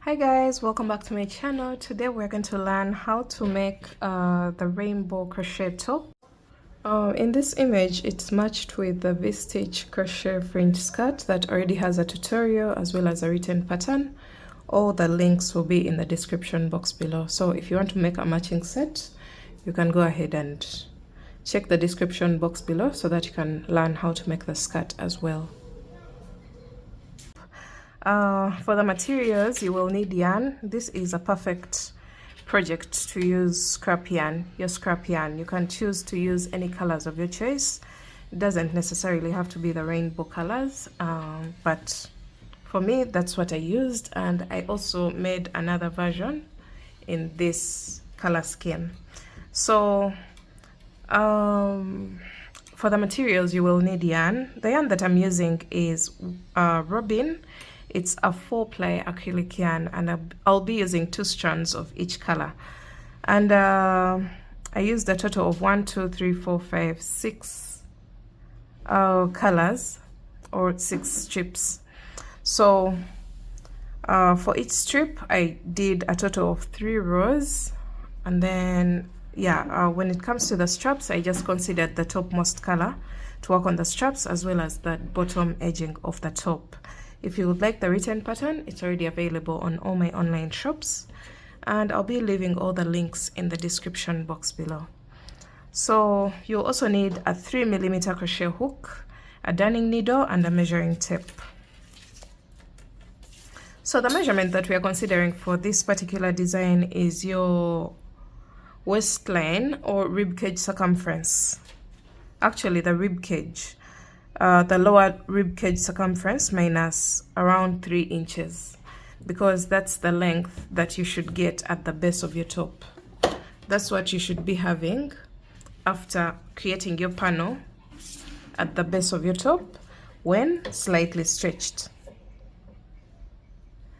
Hi guys, welcome back to my channel. Today we're going to learn how to make the rainbow crochet top. In this image it's matched with the V Stitch Crochet Fringe Skirt that already has a tutorial as well as a written pattern. All the links will be in the description box below. So if you want to make a matching set, you can go ahead and check the description box below so that you can learn how to make the skirt as well. For the materials, you will need yarn. This is a perfect project to use scrap yarn, your scrap yarn. You can choose to use any colors of your choice. It doesn't necessarily have to be the rainbow colors, but for me, that's what I used. And I also made another version in this color scheme. So for the materials, you will need yarn. The yarn that I'm using is Robin. It's a 4-ply acrylic yarn, and I'll be using 2 strands of each color. And I used a total of 6 colors, or 6 strips. So for each strip, I did a total of 3 rows, and then when it comes to the straps, I just considered the topmost color to work on the straps as well as the bottom edging of the top. If you would like the written pattern, it's already available on all my online shops, and I'll be leaving all the links in the description box below. So you'll also need a 3mm crochet hook, a darning needle, and a measuring tape. So the measurement that we are considering for this particular design is your waistline or rib cage circumference. Actually, the rib cage. The lower rib cage circumference minus around 3 inches, because that's the length that you should get at the base of your top. That's what you should be having after creating your panel at the base of your top when slightly stretched.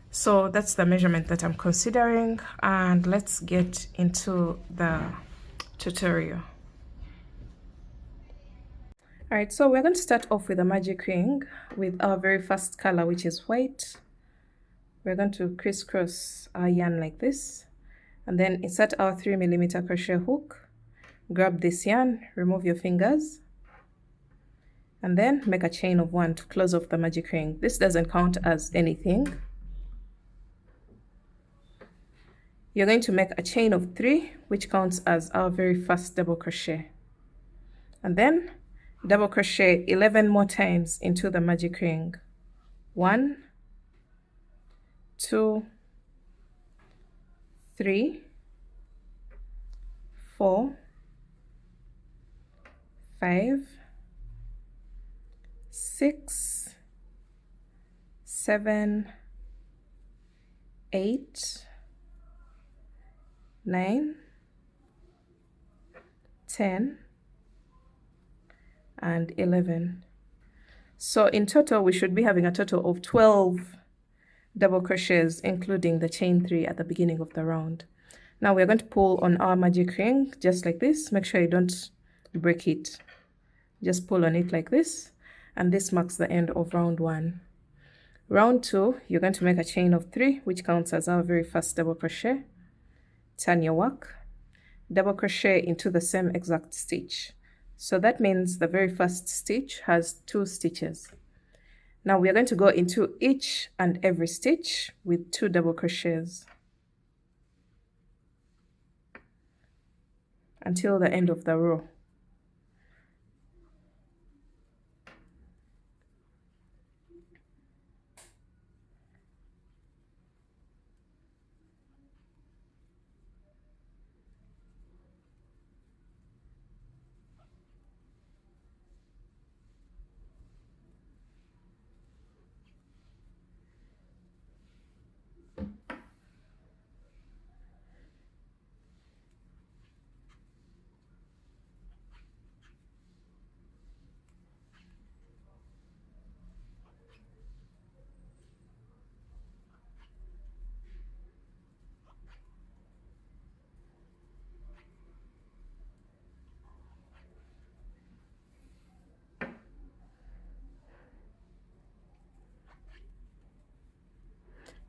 So that's the measurement that I'm considering, and let's get into the tutorial. Alright, so we're going to start off with a magic ring with our very first color, which is white. We're going to crisscross our yarn like this, and then insert our 3mm crochet hook. Grab this yarn, remove your fingers, and then make a chain of 1 to close off the magic ring. This doesn't count as anything. You're going to make a chain of 3, which counts as our very first double crochet, and then double crochet 11 more times into the magic ring. 1, 2, 3, 4, 5, 6, 7, 8, 9, 10, and 11. So in total, we should be having a total of 12 double crochets, including the chain 3 at the beginning of the round. Now we're going to pull on our magic ring just like this. Make sure you don't break it. Just pull on it like this, and this marks the end of round 1. Round 2, you're going to make a chain of 3, which counts as our very first double crochet. Turn your work, double crochet into the same exact stitch. So that means the very first stitch has 2 stitches. Now we are going to go into each and every stitch with 2 double crochets until the end of the row.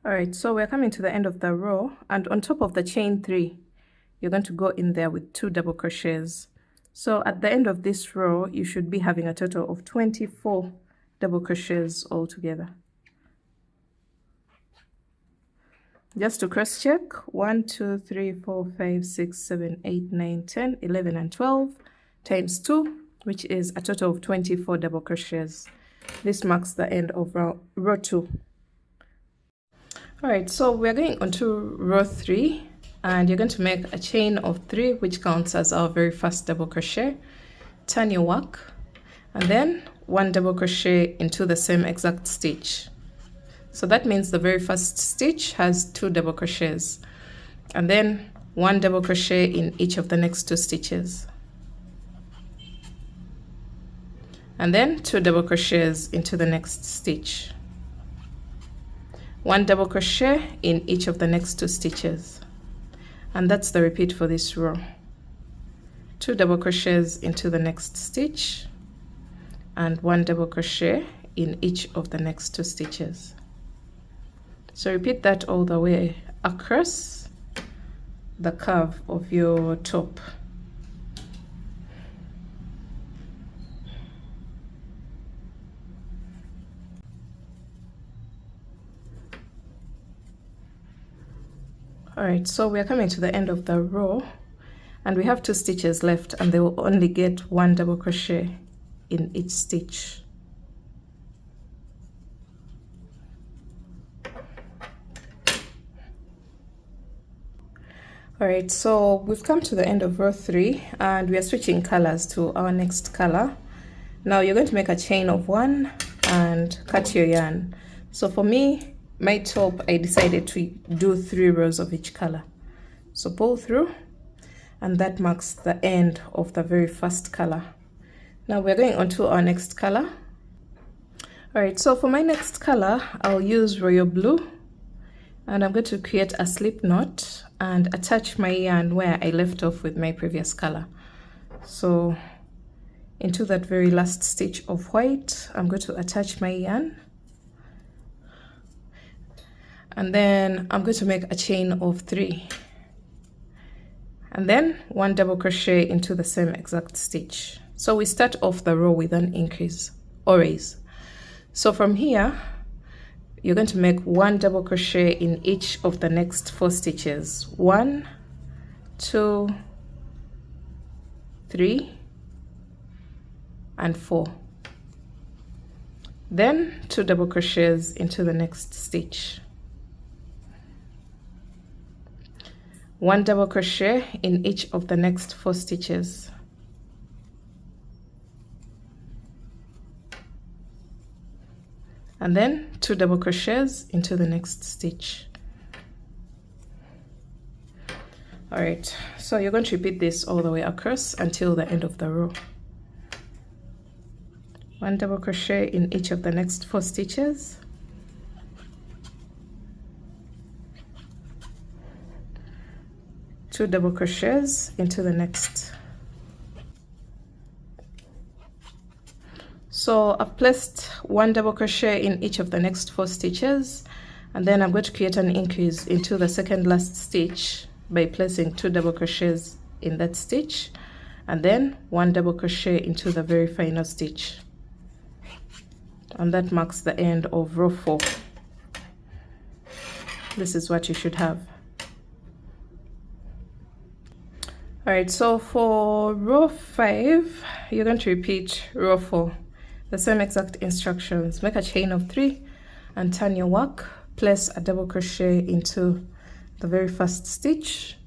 All right, so we're coming to the end of the row, and on top of the chain 3 you're going to go in there with 2 double crochets. So at the end of this row you should be having a total of 24 double crochets altogether. Just to cross check, 1 2 3 4 5 6 7 8 9 10 11 and 12 times 2, which is a total of 24 double crochets. This marks the end of row 2. All right, so we're going on to row 3, and you're going to make a chain of 3, which counts as our very first double crochet. Turn your work, and then 1 double crochet into the same exact stitch. So that means the very first stitch has 2 double crochets, and then 1 double crochet in each of the next 2 stitches, and then 2 double crochets into the next stitch, 1 double crochet in each of the next 2 stitches, and that's the repeat for this row. 2 double crochets into the next stitch and 1 double crochet in each of the next 2 stitches. So repeat that all the way across the curve of your top. All right, so we are coming to the end of the row, and we have 2 stitches left, and they will only get 1 double crochet in each stitch. All right, so we've come to the end of row 3, and we are switching colors to our next color. Now you're going to make a chain of 1 and cut your yarn. So for me, my top, I decided to do 3 rows of each color. So pull through, and that marks the end of the very first color. Now we're going on to our next color. All right, so for my next color, I'll use royal blue, and I'm going to create a slip knot and attach my yarn where I left off with my previous color. So into that very last stitch of white, I'm going to attach my yarn, and then I'm going to make a chain of 3, and then 1 double crochet into the same exact stitch. So we start off the row with an increase or raise. So from here you're going to make 1 double crochet in each of the next 4 stitches. 1 2 3 and 4. Then 2 double crochets into the next stitch. 1 double crochet in each of the next 4 stitches. And then 2 double crochets into the next stitch. All right, so you're going to repeat this all the way across until the end of the row. 1 double crochet in each of the next 4 stitches. 2 double crochets into the next. So I've placed 1 double crochet in each of the next 4 stitches, and then I'm going to create an increase into the second last stitch by placing 2 double crochets in that stitch, and then 1 double crochet into the very final stitch, and that marks the end of row 4. This is what you should have. All right, so for row 5 you're going to repeat row 4, the same exact instructions. Make a chain of 3 and turn your work, place a double crochet into the very first stitch,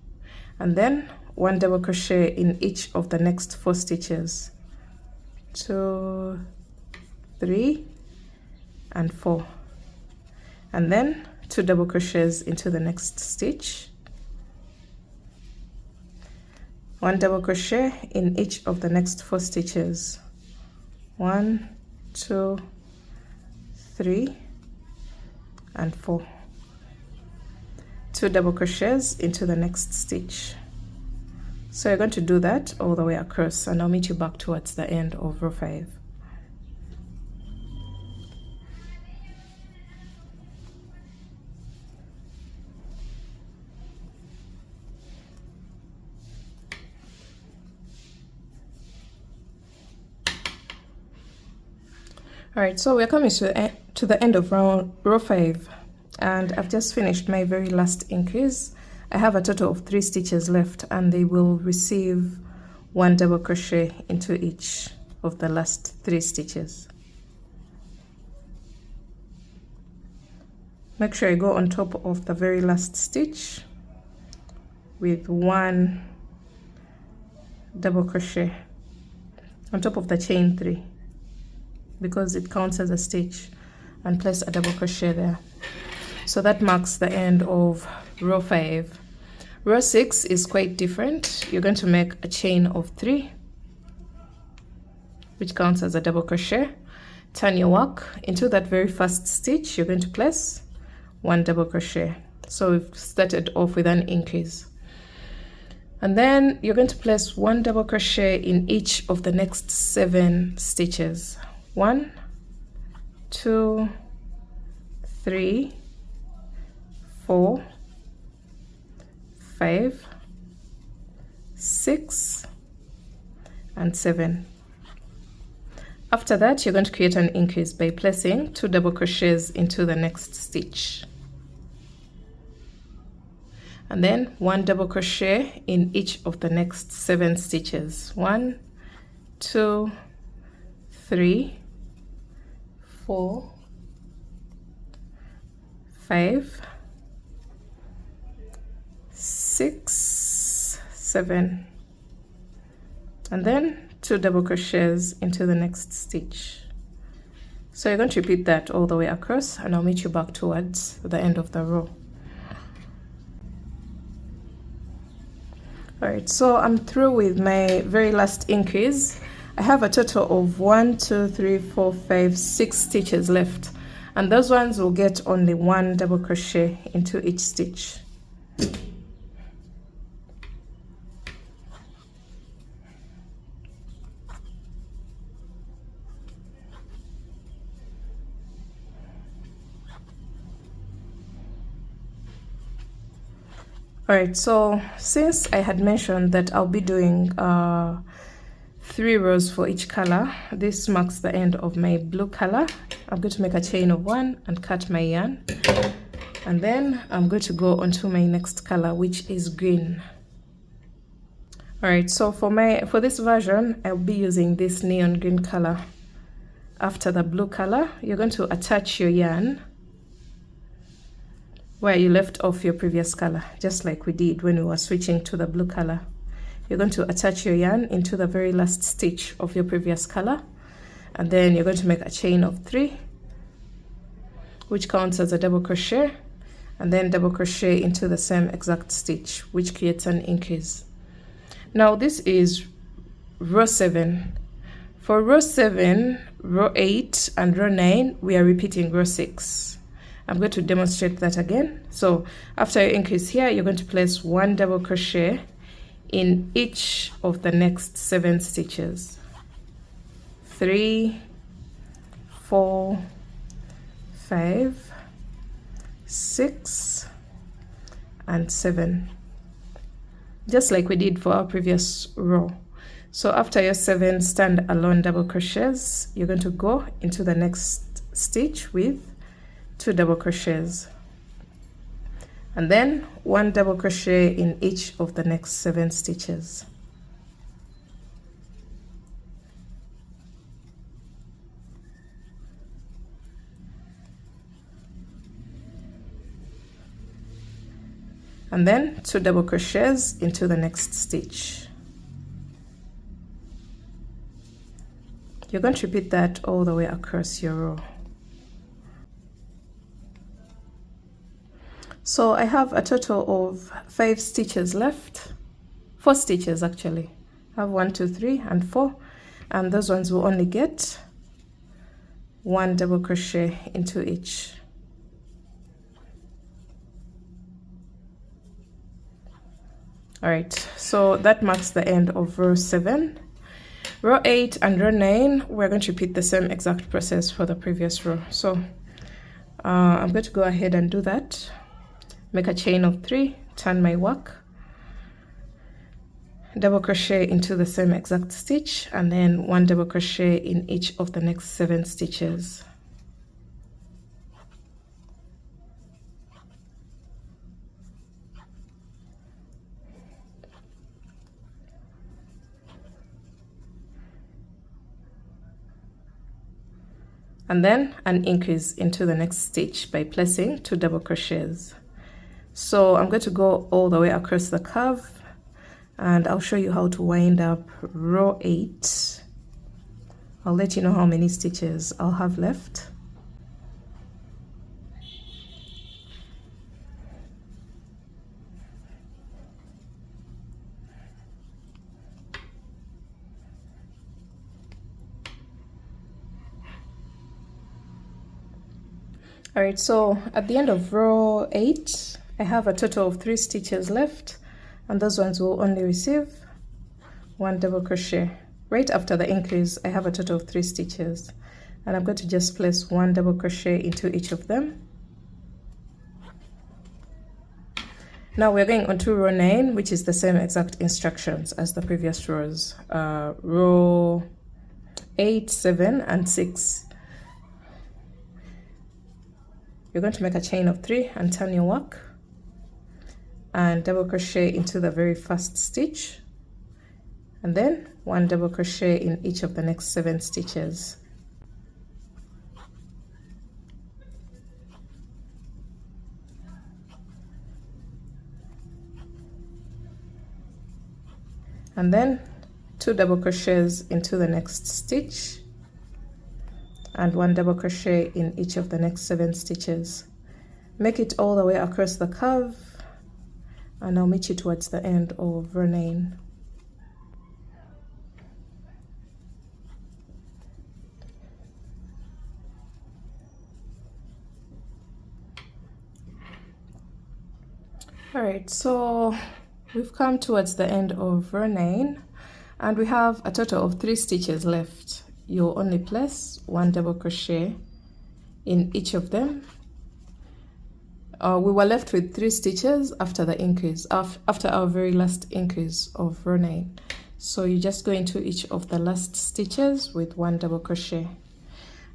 and then 1 double crochet in each of the next 4 stitches. 2 3 and 4, and then 2 double crochets into the next stitch. 1 double crochet in each of the next 4 stitches. 1 2 3 and 4. 2 double crochets into the next stitch. So you're going to do that all the way across, and I'll meet you back towards the end of row 5. All right, so we're coming to the end of row 5, and I've just finished my very last increase. I have a total of 3 stitches left, and they will receive 1 double crochet into each of the last 3 stitches. Make sure you go on top of the very last stitch with 1 double crochet on top of the chain 3, because it counts as a stitch, and place a double crochet there. So that marks the end of row 5. Row 6 is quite different. You're going to make a chain of 3, which counts as a double crochet. Turn your work into that very first stitch. You're going to place 1 double crochet. So we've started off with an increase, and then you're going to place 1 double crochet in each of the next 7 stitches. 1, 2, 3, 4, 5, 6, and 7. After that, you're going to create an increase by placing 2 double crochets into the next stitch, and then 1 double crochet in each of the next 7 stitches. 1, 2, 3, 4, 5, 6, 7, and then 2 double crochets into the next stitch. So you're going to repeat that all the way across, and I'll meet you back towards the end of the row. All right, so I'm through with my very last increase. I have a total of 1, 2, 3, 4, 5, 6 stitches left, and those ones will get only 1 double crochet into each stitch. All right, so since I had mentioned that I'll be doing 3 rows for each color, this marks the end of my blue color. I'm going to make a chain of 1 and cut my yarn, and then I'm going to go on to my next color, which is green. All right, so for this version, I'll be using this neon green color. After the blue color, you're going to attach your yarn where you left off your previous color, just like we did when we were switching to the blue color. You're going to attach your yarn into the very last stitch of your previous color, and then you're going to make a chain of 3, which counts as a double crochet, and then double crochet into the same exact stitch, which creates an increase. Now this is row 7. For row 7, row 8, and row 9, we are repeating row 6. I'm going to demonstrate that again. So after your increase here, you're going to place 1 double crochet in each of the next 7 stitches. 3, 4, 5, 6, and 7, just like we did for our previous row. So after your 7 stand-alone double crochets, you're going to go into the next stitch with 2 double crochets, and then 1 double crochet in each of the next 7 stitches. And then 2 double crochets into the next stitch. You're going to repeat that all the way across your row. So I have a total of 5 stitches left, 4 stitches actually. I have 1, 2, 3, and 4, and those ones will only get 1 double crochet into each. All right, so that marks the end of row 7. Row 8 and row 9, we're going to repeat the same exact process for the previous row. So I'm going to go ahead and do that. Make a chain of 3, turn my work, double crochet into the same exact stitch, and then 1 double crochet in each of the next 7 stitches. And then an increase into the next stitch by placing 2 double crochets. So I'm going to go all the way across the curve, and I'll show you how to wind up row 8. I'll let you know how many stitches I'll have left. Alright, so at the end of row 8, I have a total of 3 stitches left, and those ones will only receive 1 double crochet. Right after the increase, I have a total of 3 stitches, and I'm going to just place 1 double crochet into each of them. Now we're going on to row 9, which is the same exact instructions as the previous rows. Row 8, 7, and 6. You're going to make a chain of 3 and turn your work, and double crochet into the very first stitch, and then 1 double crochet in each of the next 7 stitches. And then 2 double crochets into the next stitch, and 1 double crochet in each of the next 7 stitches. Make it all the way across the curve, and I'll meet you towards the end of row 9. Alright, so we've come towards the end of row 9, and we have a total of 3 stitches left. You'll only place 1 double crochet in each of them. We were left with 3 stitches after the increase, after our very last increase of row 9. So you just go into each of the last stitches with 1 double crochet,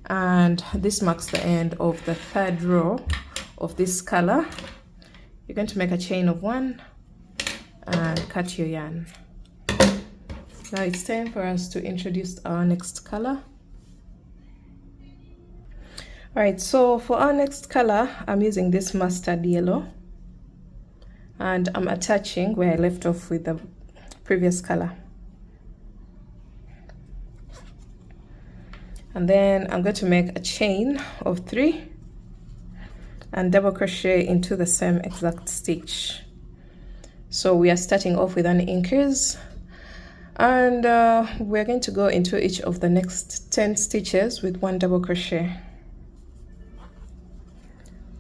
and this marks the end of the 3rd row of this color. You're going to make a chain of 1 and cut your yarn. Now it's time for us to introduce our next color. Alright, so for our next color, I'm using this mustard yellow, and I'm attaching where I left off with the previous color. And then I'm going to make a chain of 3 and double crochet into the same exact stitch. So we are starting off with an increase, and we're going to go into each of the next 10 stitches with 1 double crochet.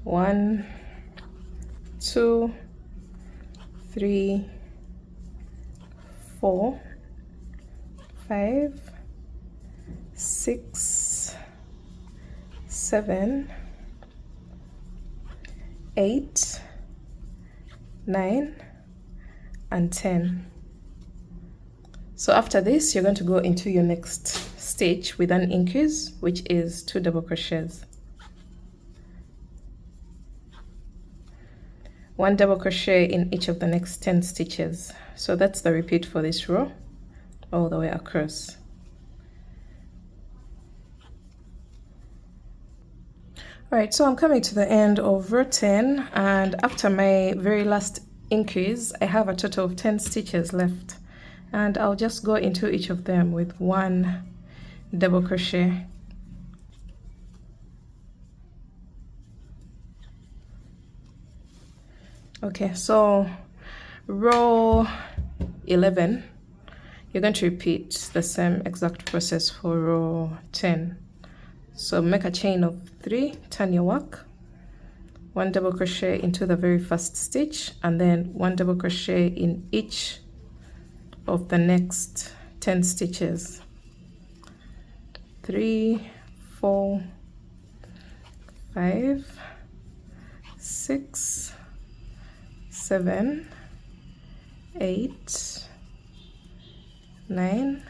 1, 2, 3, 4, 5, 6, 7, 8, 9, and 10. So after this, you're going to go into your next stitch with an increase, which is 2 double crochets. 1 double crochet in each of the next 10 stitches. So that's the repeat for this row all the way across. Alright, so I'm coming to the end of row 10, and after my very last increase, I have a total of 10 stitches left, and I'll just go into each of them with 1 double crochet. Okay, so row 11, you're going to repeat the same exact process for row 10. So make a chain of 3, turn your work, 1 double crochet into the very first stitch, and then 1 double crochet in each of the next 10 stitches. 3, 4, 5, 6, 7, 8, 9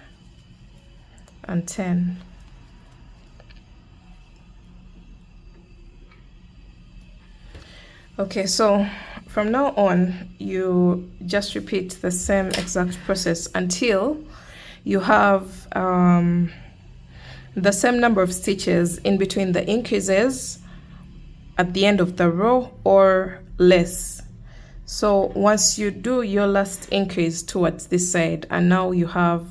and 10. Okay, so from now on you just repeat the same exact process until you have the same number of stitches in between the increases at the end of the row or less. So once you do your last increase towards this side, and now you have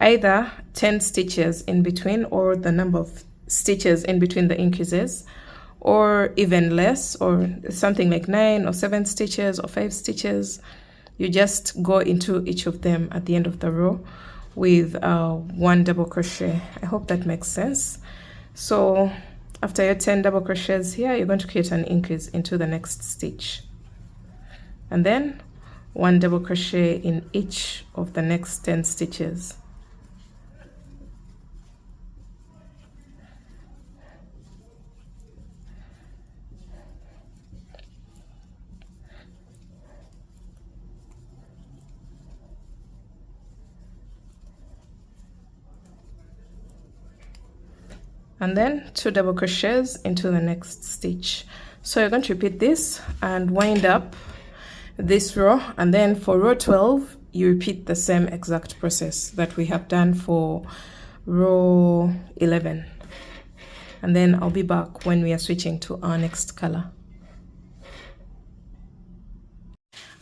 either 10 stitches in between or the number of stitches in between the increases, or even less, or something like 9 or 7 stitches or 5 stitches, you just go into each of them at the end of the row with 1 double crochet. I hope that makes sense. So after your 10 double crochets here, you're going to create an increase into the next stitch, and then 1 double crochet in each of the next 10 stitches. And then 2 double crochets into the next stitch. So you're going to repeat this and wind up this row, and then for row 12 you repeat the same exact process that we have done for row 11, and then I'll be back when we are switching to our next color.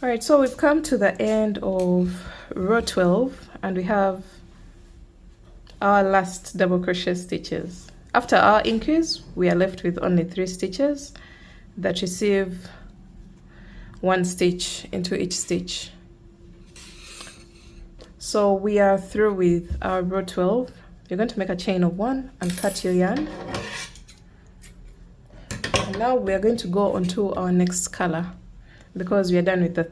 All right, so we've come to the end of row 12 and we have our last double crochet stitches. After our increase, we are left with only 3 stitches that receive 1 stitch into each stitch. So we are through with our row 12. You're going to make a chain of 1 and cut your yarn. And now we are going to go on to our next color, because we are done with the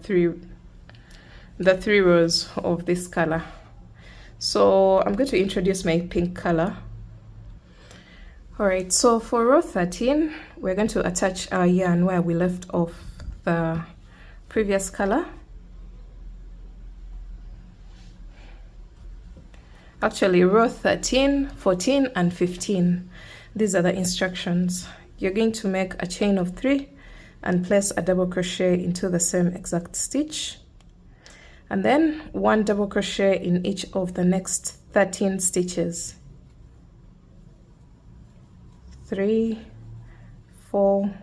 three rows of this color. So I'm going to introduce my pink color. All right, so for row 13, we're going to attach our yarn where we left off the previous color. Actually, row 13, 14, and 15. These are the instructions. You're going to make a chain of 3 and place a double crochet into the same exact stitch, and then 1 double crochet in each of the next 13 stitches. 3, 4,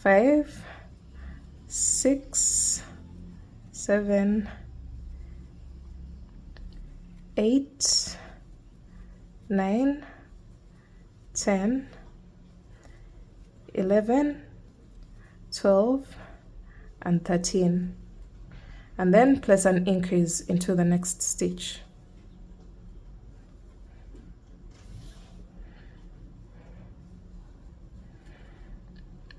5, 6, 7, 8, 9, 10, 11, 12, and 13, and then place an increase into the next stitch.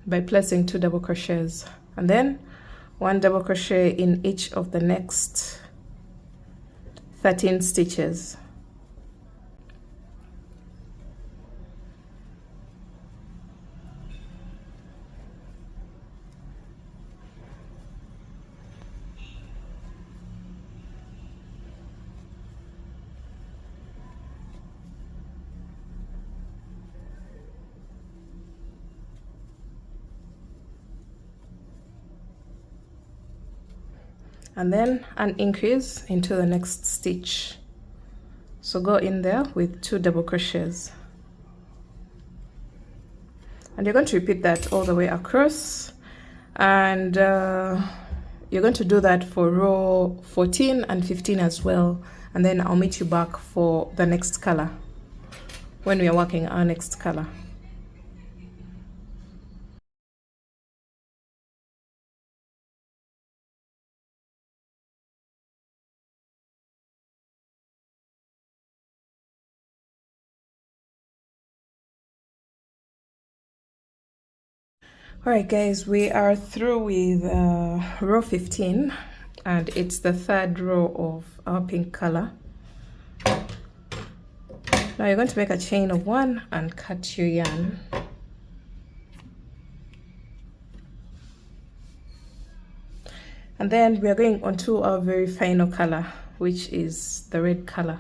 By placing 2 double crochets, and then 1 double crochet in each of the next 13 stitches. And then an increase into the next stitch. So go in there with 2 double crochets, and you're going to repeat that all the way across, and you're going to do that for row 14 and 15 as well, and then I'll meet you back for the next color when we are working our next color. Alright guys, we are through with row 15, and it's the 3rd row of our pink color. Now you're going to make a chain of 1 and cut your yarn. And then we are going on to our very final color, which is the red color.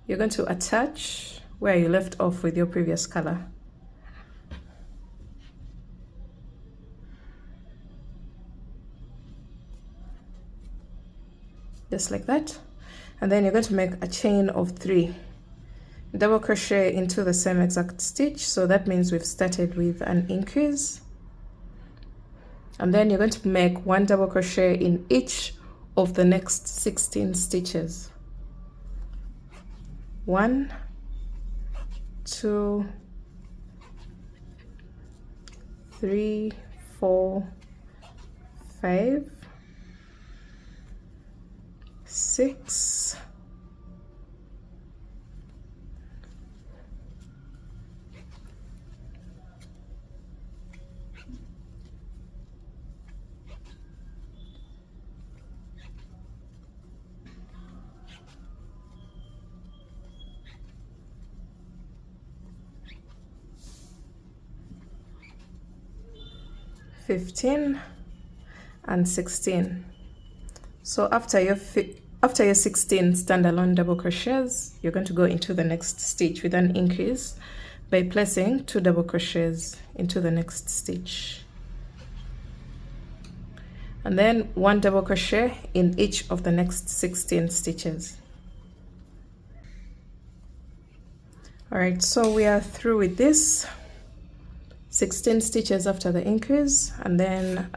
You're going to attach where you left off with your previous color. Just like that. And then you're going to make a chain of 3. Double crochet into the same exact stitch, so that means we've started with an increase. And then you're going to make 1 double crochet in each of the next 16 stitches. 1, 2, 3, 4, 5, 6, 15 and 16. So after your 16 standalone double crochets, you're going to go into the next stitch with an increase by placing 2 double crochets into the next stitch, and then 1 double crochet in each of the next 16 stitches. All right, so we are through with this. 16 stitches after the increase, and then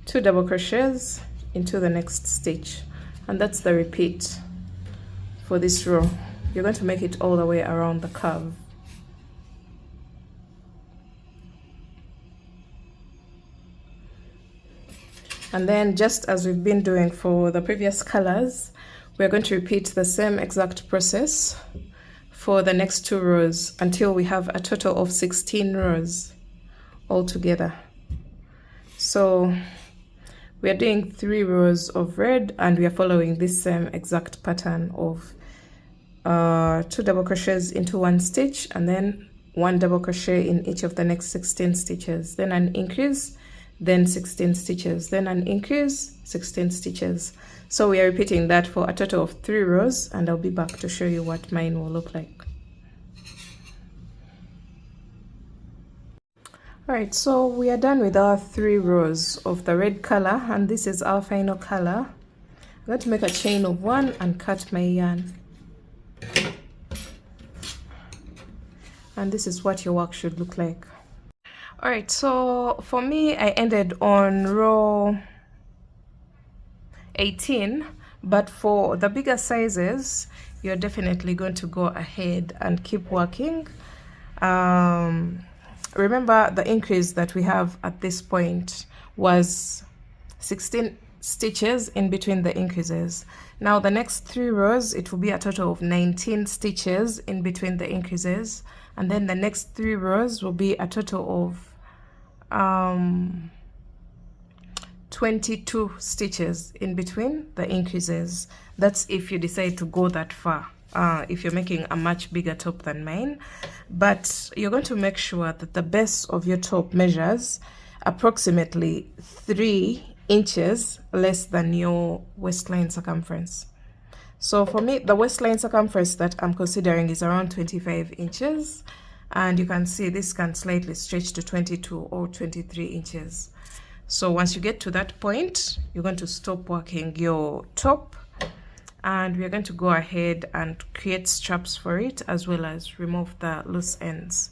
2 double crochets into the next stitch, and that's the repeat for this row. You're going to make it all the way around the curve. And then, just as we've been doing for the previous colors, we're going to repeat the same exact process for the next 2 rows until we have a total of 16 rows all together. So we are doing 3 rows of red, and we are following this same exact pattern of 2 double crochets into 1 stitch, and then 1 double crochet in each of the next 16 stitches, then an increase, then 16 stitches, then an increase, 16 stitches. So we are repeating that for a total of 3 rows, and I'll be back to show you what mine will look like. All right, so we are done with our 3 rows of the red color, and this is our final color. I'm going to make a chain of 1 and cut my yarn. And this is what your work should look like. All right, so for me, I ended on row 18, but for the bigger sizes, you're definitely going to go ahead and keep working. Remember, the increase that we have at this point was 16 stitches in between the increases. Now the next 3 rows, it will be a total of 19 stitches in between the increases, and then the next 3 rows will be a total of 22 stitches in between the increases. That's if you decide to go that far, if you're making a much bigger top than mine. But you're going to make sure that the base of your top measures approximately 3 inches less than your waistline circumference. So for me, the waistline circumference that I'm considering is around 25 inches, and you can see this can slightly stretch to 22 or 23 inches. So once you get to that point, you're going to stop working your top, and we're going to go ahead and create straps for it, as well as remove the loose ends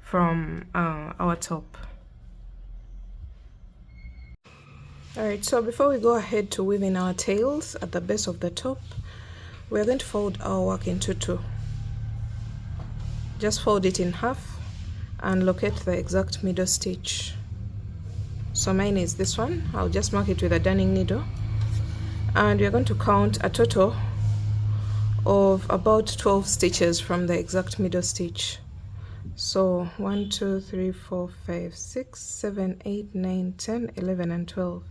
from our top. All right, so before we go ahead to weave in our tails at the base of the top, we're going to fold our work into 2. Just fold it in half and locate the exact middle stitch. So mine is this one. I'll just mark it with a darning needle, and we're going to count a total of about 12 stitches from the exact middle stitch. So 1, 2, 3, 4, 5, 6, 7, 8, 9, 10, 11, and 12.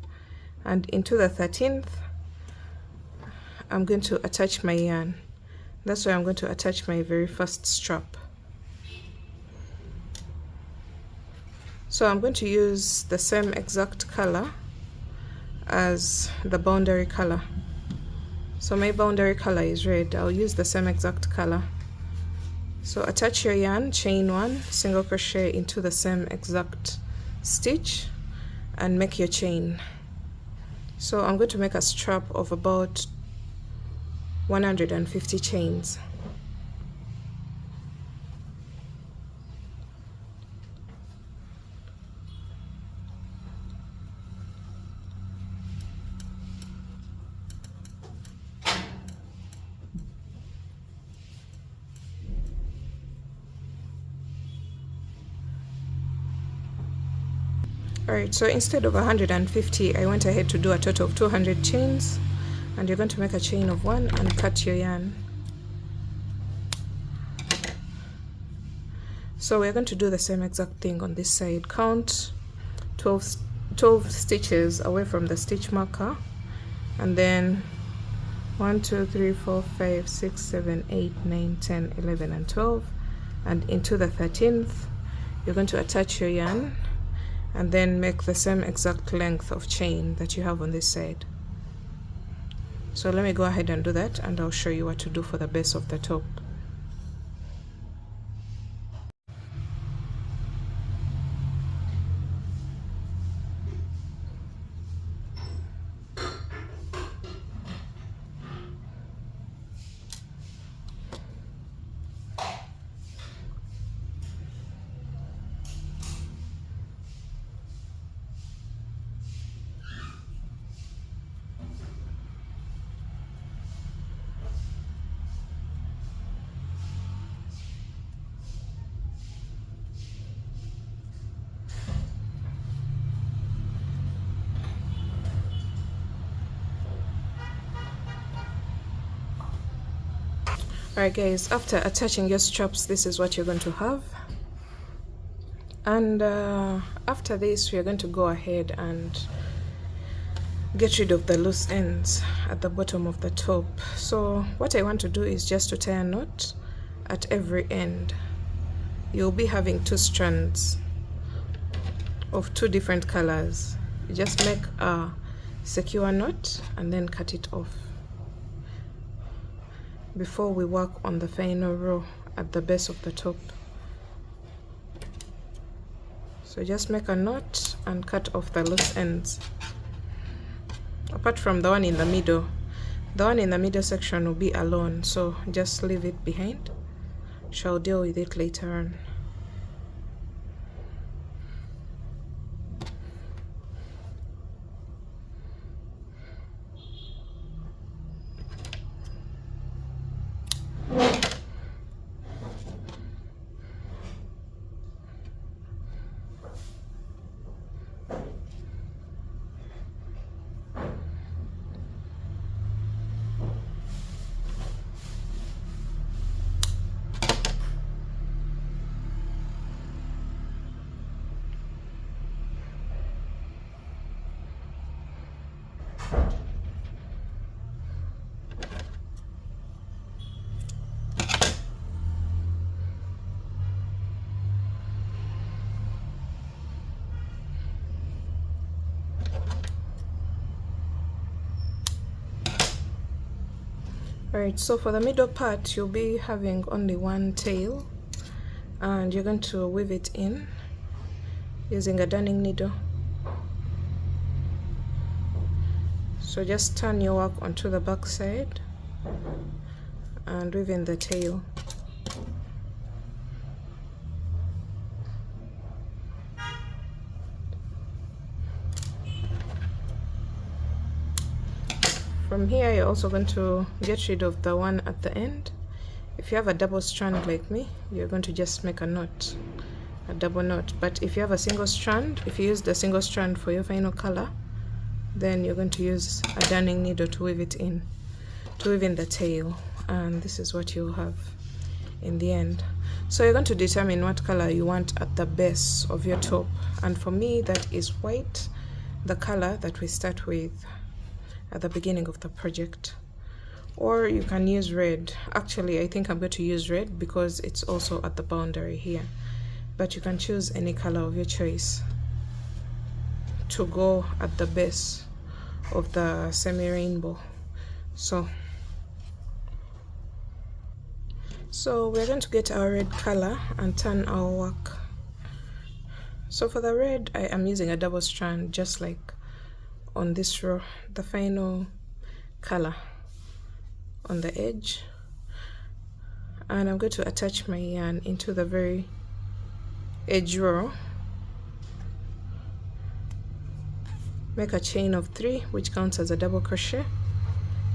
And into the 13th, I'm going to attach my yarn. That's where I'm going to attach my very first strap. So I'm going to use the same exact color as the boundary color. So my boundary color is red. I'll use the same exact color. So attach your yarn, chain 1, single crochet into the same exact stitch and make your chain. So I'm going to make a strap of about 150 chains. Alright, so instead of 150, I went ahead to do a total of 200 chains, and you're going to make a chain of 1 and cut your yarn. So we're going to do the same exact thing on this side. Count 12 stitches away from the stitch marker, and then 1, 2, 3, 4, 5, 6, 7, 8, 9, 10, 11, and 12, and into the 13th, you're going to attach your yarn and then make the same exact length of chain that you have on this side. So let me go ahead and do that, and I'll show you what to do for the base of the top. Alright guys, after attaching your straps, this is what you're going to have. And after this, we are going to go ahead and get rid of the loose ends at the bottom of the top. So what I want to do is just to tie a knot at every end. You'll be having 2 strands of 2 different colors. You just make a secure knot and then cut it off before we work on the final row at the base of the top. So just make a knot and cut off the loose ends, apart from the one in the middle. The one in the middle section will be alone, so just leave it behind. Shall deal with it later on. Alright, so for the middle part, you'll be having only one tail, and you're going to weave it in using a darning needle. So just turn your work onto the back side and weave in the tail. From here, you're also going to get rid of the one at the end. If you have a double strand like me, you're going to just make a knot, a double knot. But if you have a single strand, if you use the single strand for your final color, then you're going to use a darning needle to weave it in, to weave in the tail, and this is what you'll have in the end. So you're going to determine what color you want at the base of your top, and for me that is white, the color that we start with at the beginning of the project. Or you can use red. Actually, I think I'm going to use red because it's also at the boundary here, but you can choose any color of your choice. to go at the base of the semi-rainbow. So we're going to get our red color and turn our work. So for the red, I am using a double strand, just like on this row, the final color on the edge, and I'm going to attach my yarn into the very edge row. Make a chain of 3, which counts as a double crochet,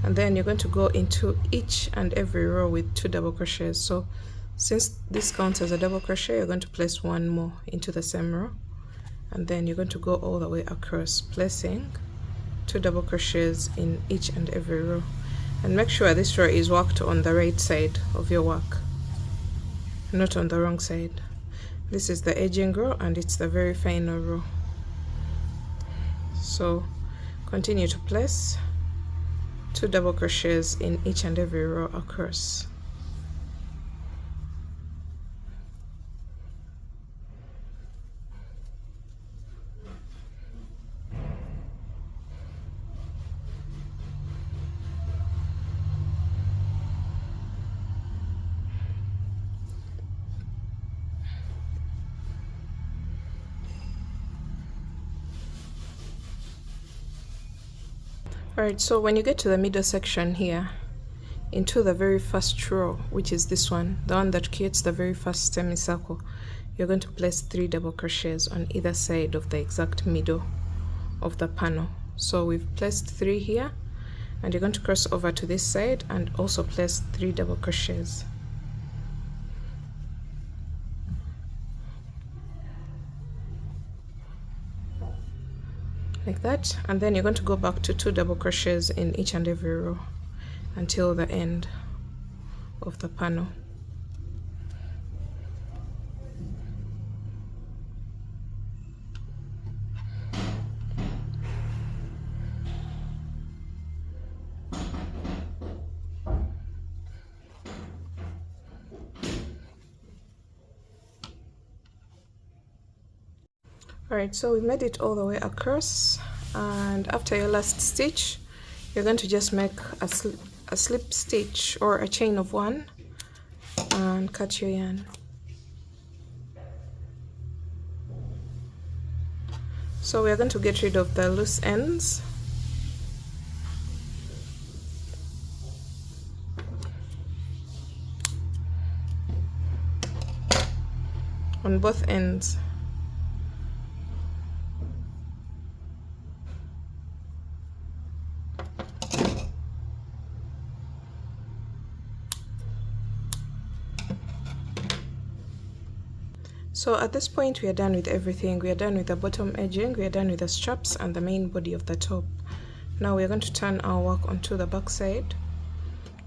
and then you're going to go into each and every row with 2 double crochets. So since this counts as a double crochet, you're going to place 1 more into the same row, and then you're going to go all the way across, placing 2 double crochets in each and every row. And make sure this row is worked on the right side of your work, not on the wrong side. This is the edging row and it's the very final row. So continue to place 2 double crochets in each and every row across. Alright, so when you get to the middle section here, into the very first row, which is this one, the one that creates the very first semicircle, you're going to place 3 double crochets on either side of the exact middle of the panel. So we've placed 3 here, and you're going to cross over to this side and also place 3 double crochets. Like that, and then you're going to go back to 2 double crochets in each and every row until the end of the panel. Alright, so we made it all the way across, and after your last stitch, you're going to just make a slip stitch or a chain of 1 and cut your yarn. So we are going to get rid of the loose ends. On both ends. So at this point we are done with everything. We are done with the bottom edging, we are done with the straps and the main body of the top. Now we are going to turn our work onto the back side,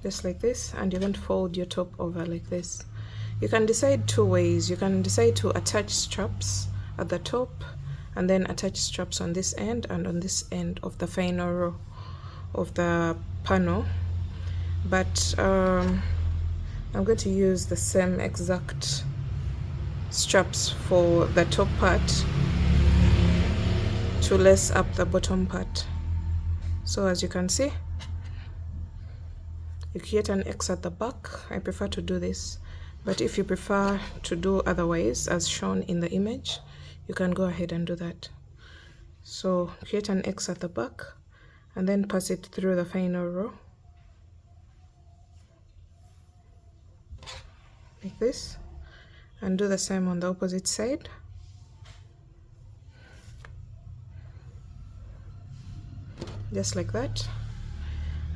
just like this, and you're going to fold your top over like this. You can decide 2 ways. You can decide to attach straps at the top and then attach straps on this end and on this end of the final row of the panel, but I'm going to use the same exact straps for the top part to lace up the bottom part. So as you can see, you create an X at the back. I prefer to do this, but if you prefer to do otherwise as shown in the image, you can go ahead and do that. So create an X at the back and then pass it through the final row like this, and do the same on the opposite side. Just like that,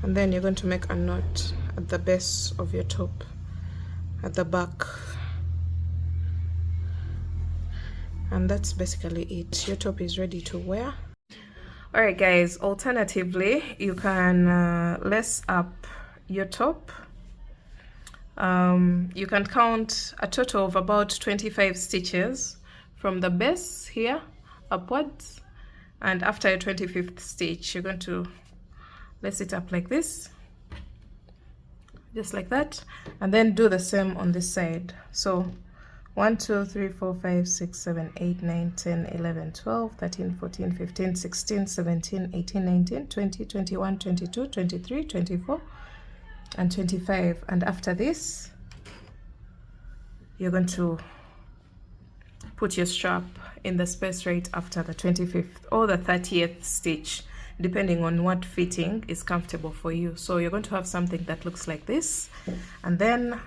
and then you're going to make a knot at the base of your top at the back, and that's basically it. Your top is ready to wear. Alright guys, alternatively you can lace up your top. You can count a total of about 25 stitches from the base here upwards, and after your 25th stitch you're going to lace it up like this, just like that, and then do the same on this side. So 1 2 3 4 5 6 7 8 9 10 11 12 13 14 15 16 17 18 19 20 21 22 23 24 and 25. And after this you're going to put your strap in the space right after the 25th or the 30th stitch, depending on what fitting is comfortable for you. So you're going to have something that looks like this. And then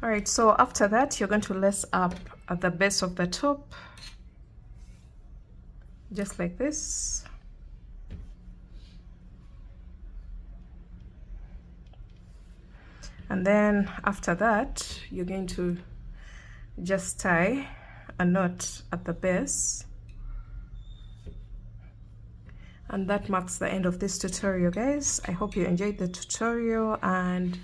all right, so after that you're going to lace up at the base of the top, just like this. And then after that you're going to just tie a knot at the base, and that marks the end of this tutorial, guys. I hope you enjoyed the tutorial, and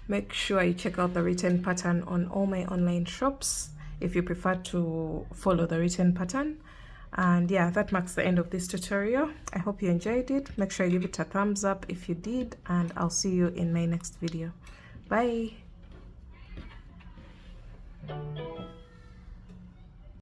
make sure you check out the written pattern on all my online shops if you prefer to follow the written pattern. And yeah, that marks the end of this tutorial. I hope you enjoyed it. Make sure you give it a thumbs up if you did, and I'll see you in my next video. Bye.